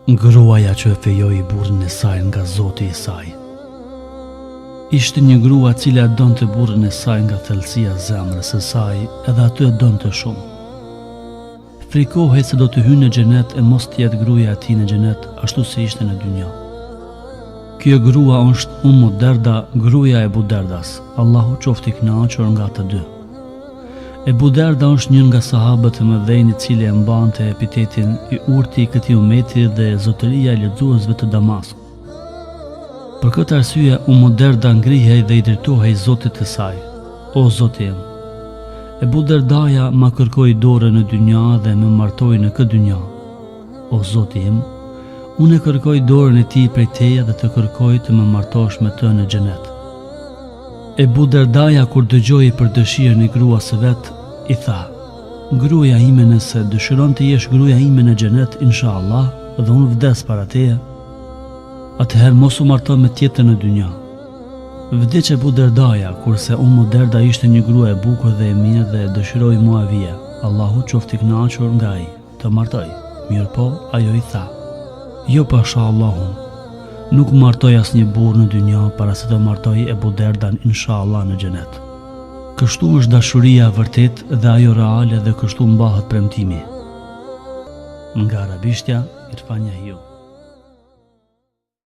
Gruaja që e fejoi burrin e saj nga Zoti i saj. Ishte një grua cila donte burrin e saj nga thellësia e zemrës së saj, edhe aty e donte shumë. Frikohej se do të hyjë në xhenet e mos të jetë gruaja e tij në xhenet ashtu si ishte në dynja. Kjo grua është Ummu Derda, gruaja e Ebu Derdas, Allahu qoftë i kënaqur nga të dy. Ebu Derda është një nga sahabët e mëdhenj i cili e mbante epitetin i urti i këtij ummeti dhe zotëria e lexuesve të Damaskut. Për këtë arsye Ummu Derda ngrihej dhe i drejtohej Zotit të saj: "O Zoti im, Ebu Derdaja ma kërkoi dorë në dynja dhe më martoi në këtë dynja. O Zoti im, unë kërkoj dorën e tij prej teje dhe të kërkoj të më martosh me të në xhenet." Ebu Derdaja kur dëgjoi për dëshirën e gruas së vet, i tha: "Gruaja ime nëse dëshiron të jesh gruaja ime në xhenet, inshallah, dhe unë vdes para teje, atëherë mos u marto me tjetër në dynja." Vdiq Ebu Derdaja, kurse Ummu Derda ishte një grua e bukur dhe e mirë dhe dëshiroi Muavija, Allahu qoftë i kënaqur nga ai, të martoj. Mirëpo ajo i tha: "Jo pasha Allahun, nuk martoj asnjë burr në dynja para se të martoj Ebu Derdan inshallah në xhenet." Kështu është dashuria e vërtet dhe ajo reale dhe kështu mbahet premtimi. Nga arabishtja, Irfan Jahiu.